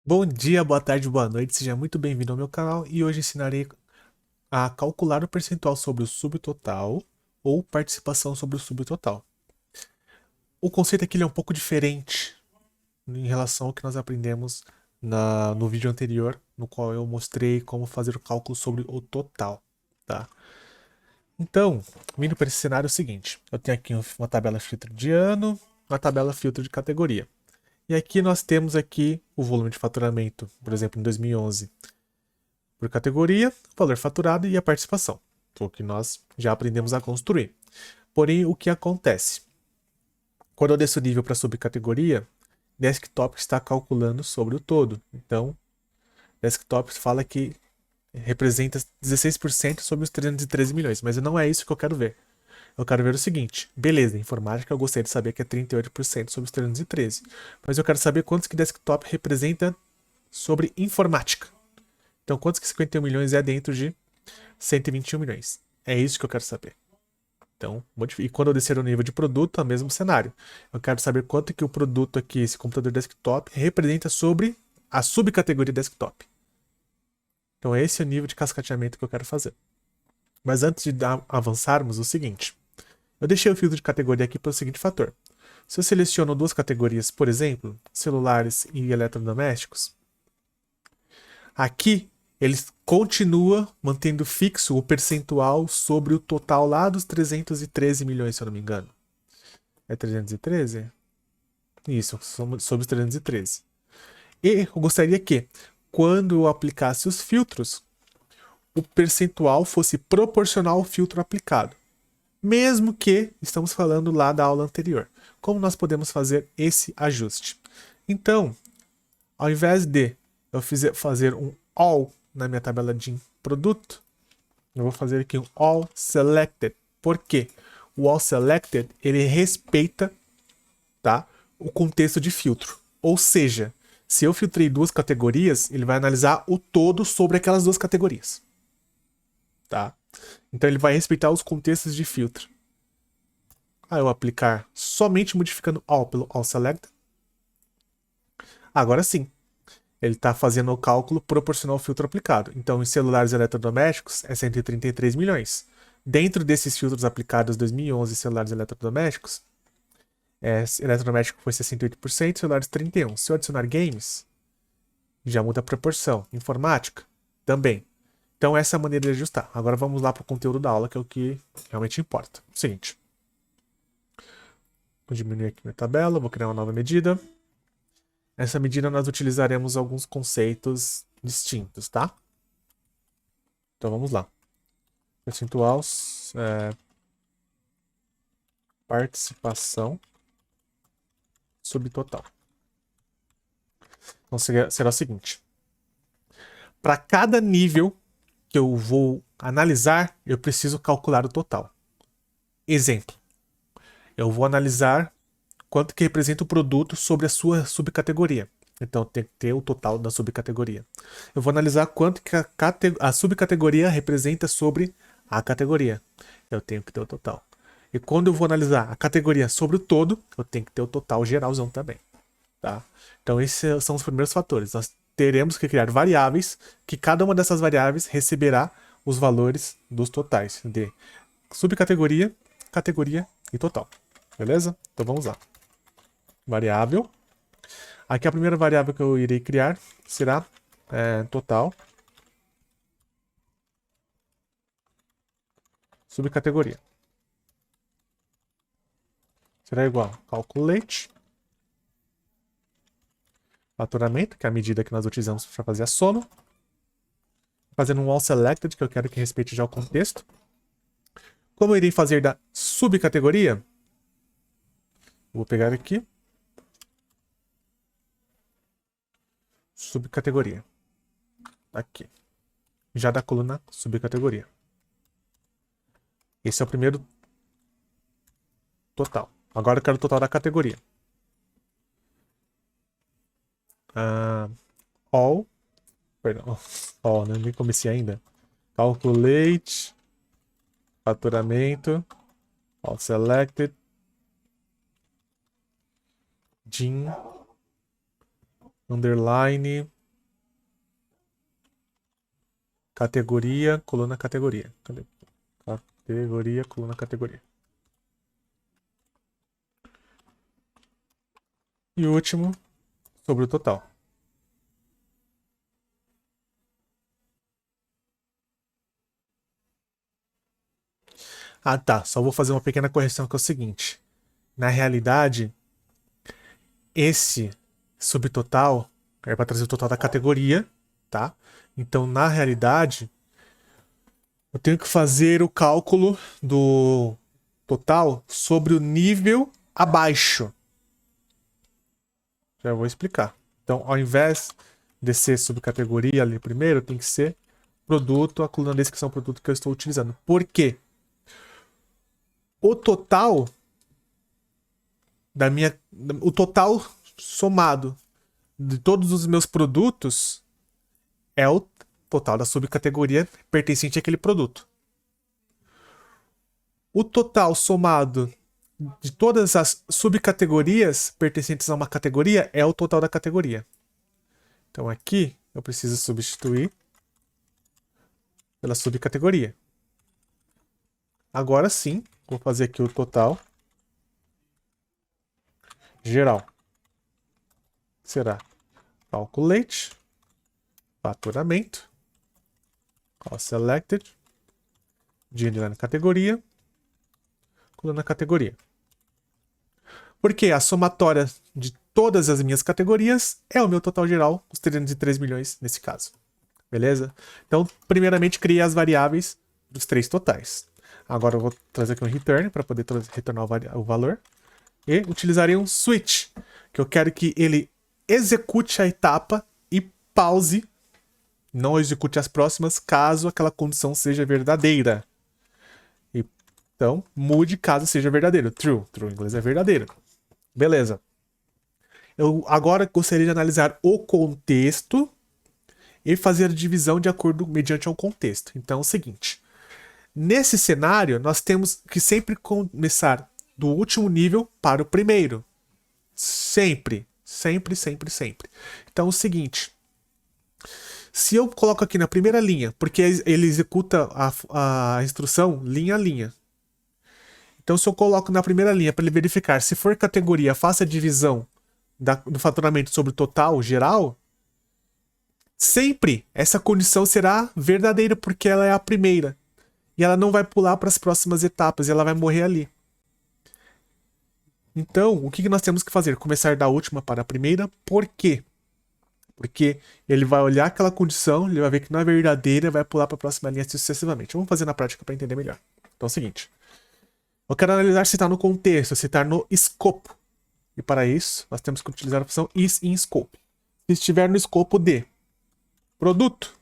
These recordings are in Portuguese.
Bom dia, boa tarde, boa noite, seja muito bem-vindo ao meu canal e hoje ensinarei a calcular o percentual sobre o subtotal ou participação sobre o subtotal. O conceito aqui ele é um pouco diferente em relação ao que nós aprendemos no vídeo anterior, no qual eu mostrei como fazer o cálculo sobre o total, tá? Então, vindo para esse cenário é o seguinte, eu tenho aqui uma tabela filtro de ano, uma tabela filtro de categoria. E aqui nós temos aqui o volume de faturamento, por exemplo, em 2011. Por categoria, valor faturado e a participação, o que nós já aprendemos a construir. Porém, o que acontece? Quando eu desço o nível para subcategoria, desktop está calculando sobre o todo. Então, desktop fala que representa 16% sobre os 313 milhões, mas não é isso que eu quero ver. Eu quero ver o seguinte, beleza, informática eu gostaria de saber que é 38% sobre os 313, mas eu quero saber quantos que desktop representa sobre informática. Então, quantos que 51 milhões é dentro de 121 milhões? É isso que eu quero saber. Então, e quando eu descer o nível de produto, é o mesmo cenário. Eu quero saber quanto que o produto aqui, esse computador desktop, representa sobre a subcategoria desktop. Então, esse é o nível de cascateamento que eu quero fazer. Mas antes de avançarmos, o seguinte. Eu deixei o filtro de categoria aqui pelo seguinte fator. Se eu seleciono duas categorias, por exemplo, celulares e eletrodomésticos, aqui ele continua mantendo fixo o percentual sobre o total lá dos 313 milhões, se eu não me engano. É 313? Isso, sobre os 313. E eu gostaria que, quando eu aplicasse os filtros, o percentual fosse proporcional ao filtro aplicado. Mesmo que estamos falando lá da aula anterior. Como nós podemos fazer esse ajuste? Então, ao invés de eu fazer um all na minha tabela de produto, eu vou fazer aqui um all selected. Por quê? O all selected, ele respeita, tá, o contexto de filtro. Ou seja, se eu filtrei duas categorias, ele vai analisar o todo sobre aquelas duas categorias. Tá? Então ele vai respeitar os contextos de filtro. Aí eu aplicar somente modificando all pelo all selected. Agora sim, ele está fazendo o cálculo proporcional ao filtro aplicado. Então, em celulares eletrodomésticos, é 133 milhões. Dentro desses filtros aplicados em 2011 celulares eletrodomésticos, eletrodoméstico foi 68%, celulares 31%. Se eu adicionar games, já muda a proporção. Informática, também. Então, essa é a maneira de ajustar. Agora vamos lá para o conteúdo da aula, que é o que realmente importa. Seguinte. Vou diminuir aqui minha tabela, vou criar uma nova medida. Nessa medida nós utilizaremos alguns conceitos distintos, tá? Então vamos lá. Percentual, participação subtotal. Então será o seguinte. Para cada nível que eu vou analisar, eu preciso calcular o total. Exemplo. Eu vou analisar quanto que representa o produto sobre a sua subcategoria. Então tem que ter o total da subcategoria. Eu vou analisar quanto que a subcategoria representa sobre a categoria. Eu tenho que ter o total. E quando eu vou analisar a categoria sobre o todo, eu tenho que ter o total geralzão também. Tá? Então esses são os primeiros fatores. Nós teremos que criar variáveis que cada uma dessas variáveis receberá os valores dos totais de subcategoria, categoria e total. Beleza? Então vamos lá. Variável. Aqui a primeira variável que eu irei criar será total subcategoria. Será igual a calculate faturamento, que é a medida que nós utilizamos para fazer a soma. Fazendo um all selected, que eu quero que respeite já o contexto. Como eu irei fazer da subcategoria, vou pegar aqui. Subcategoria. Aqui. Já da coluna subcategoria. Esse é o primeiro total. Agora eu quero o total da categoria. All. Perdão. All, né? Nem comecei ainda. Calculate. Faturamento. All selected. DIN. Underline. categoria, coluna, categoria. Cadê? Categoria, coluna, categoria. E o último, sobre o total. Ah, tá. Só vou fazer uma pequena correção que é o seguinte. Na realidade, esse subtotal é para trazer o total da categoria, tá? Então, na realidade, eu tenho que fazer o cálculo do total sobre o nível abaixo. Já vou explicar. Então, ao invés de ser subcategoria ali primeiro, tem que ser produto, a coluna descrição produto que eu estou utilizando. Por quê? O total da minha, o total somado de todos os meus produtos é o total da subcategoria pertencente àquele produto. O total somado de todas as subcategorias pertencentes a uma categoria é o total da categoria. Então aqui eu preciso substituir pela subcategoria. Agora sim, vou fazer aqui o total geral. Será calculate, faturamento, cost selected, dinheiro na categoria, coluna categoria. Porque a somatória de todas as minhas categorias é o meu total geral, os 303 milhões nesse caso. Beleza? Então, primeiramente, criei as variáveis dos três totais. Agora eu vou trazer aqui um return para poder retornar o valor. E utilizarei um switch, que eu quero que ele execute a etapa e pause, não execute as próximas, caso aquela condição seja verdadeira. Então, mude caso seja verdadeiro. True. True em inglês é verdadeiro. Beleza. Eu agora gostaria de analisar o contexto e fazer a divisão de acordo mediante ao contexto. Então é o seguinte. Nesse cenário, nós temos que sempre começar do último nível para o primeiro. Sempre. Sempre, sempre, sempre. Então é o seguinte. Se eu coloco aqui na primeira linha, porque ele executa a instrução linha a linha. Então, se eu coloco na primeira linha para ele verificar se for categoria, faça a divisão do faturamento sobre o total geral, sempre essa condição será verdadeira, porque ela é a primeira. E ela não vai pular para as próximas etapas, e ela vai morrer ali. Então, o que nós temos que fazer? Começar da última para a primeira. Por quê? Porque ele vai olhar aquela condição, ele vai ver que não é verdadeira, vai pular para a próxima linha sucessivamente. Vamos fazer na prática para entender melhor. Então é o seguinte. Eu quero analisar se está no contexto, se está no escopo. E para isso, nós temos que utilizar a opção is in scope. Se estiver no escopo de produto,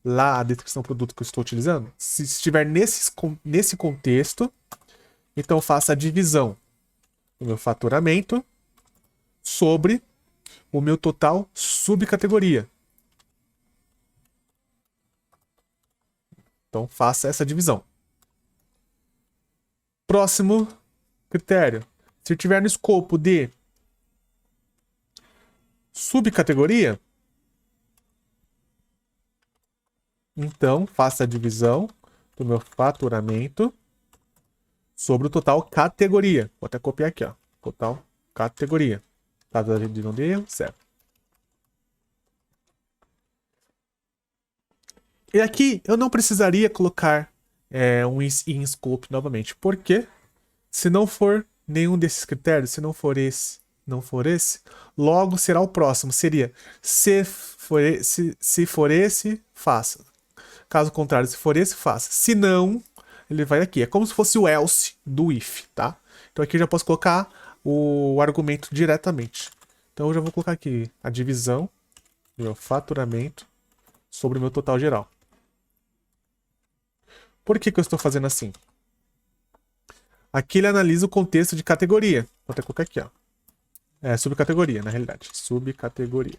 lá a descrição do produto que eu estou utilizando, se estiver nesse contexto, então faça a divisão do meu faturamento sobre o meu total subcategoria. Então faça essa divisão. Próximo critério. Se estiver no escopo de subcategoria, então faça a divisão do meu faturamento sobre o total categoria. Vou até copiar aqui, ó. Total categoria. Caso a gente não dê erro, certo. E aqui eu não precisaria colocar um in scope novamente. Por quê? Se não for nenhum desses critérios, se não for esse, não for esse, logo será o próximo. Seria se for esse, faça. Caso contrário, se for esse, faça. Se não, ele vai aqui. É como se fosse o else do if, tá? Então aqui eu já posso colocar o argumento diretamente. Então eu já vou colocar aqui a divisão do meu faturamento sobre o meu total geral. Por que eu estou fazendo assim? Aqui ele analisa o contexto de categoria. Vou até colocar aqui, ó. Subcategoria, na realidade. Subcategoria.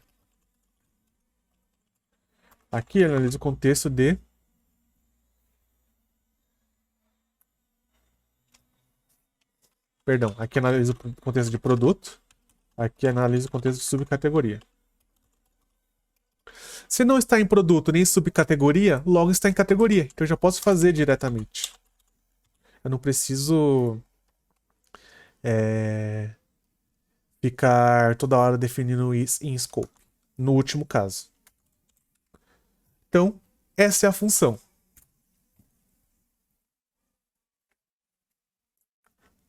Aqui ele analisa o contexto de... Perdão, aqui analisa o contexto de produto. Aqui analisa o contexto de subcategoria. Se não está em produto nem em subcategoria, logo está em categoria. Então eu já posso fazer diretamente. Eu não preciso ficar toda hora definindo isso em scope, no último caso. Então, essa é a função.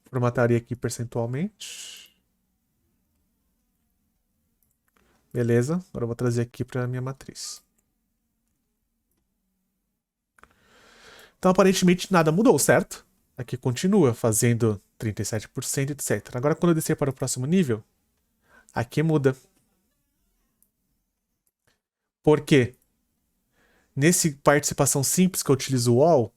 Formataria aqui percentualmente. Beleza, agora eu vou trazer aqui para a minha matriz. Então, aparentemente, nada mudou, certo? Aqui continua fazendo 37%, etc. Agora, quando eu descer para o próximo nível, aqui muda. Por quê? Nesse participação simples que eu utilizo o all,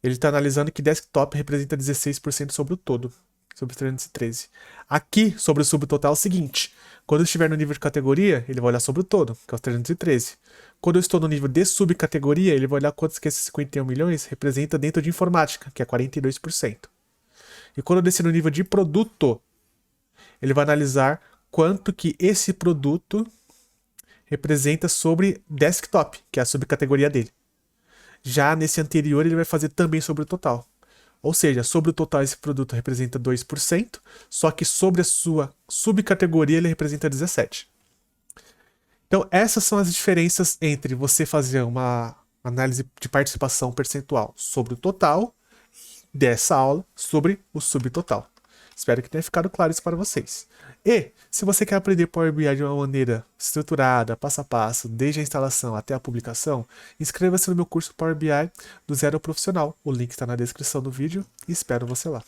ele está analisando que desktop representa 16% sobre o todo, sobre os 313. Aqui, sobre o subtotal, é o seguinte. Quando eu estiver no nível de categoria, ele vai olhar sobre o todo, que é os 313. Quando eu estou no nível de subcategoria, ele vai olhar quantos que esses 51 milhões representa dentro de informática, que é 42%. E quando eu descer no nível de produto, ele vai analisar quanto que esse produto representa sobre desktop, que é a subcategoria dele. Já nesse anterior, ele vai fazer também sobre o total. Ou seja, sobre o total esse produto representa 2%, só que sobre a sua subcategoria ele representa 17%. Então, essas são as diferenças entre você fazer uma análise de participação percentual sobre o total dessa aula sobre o subtotal. Espero que tenha ficado claro isso para vocês. E, se você quer aprender Power BI de uma maneira estruturada, passo a passo, desde a instalação até a publicação, inscreva-se no meu curso Power BI do Zero ao Profissional. O link está na descrição do vídeo e espero você lá.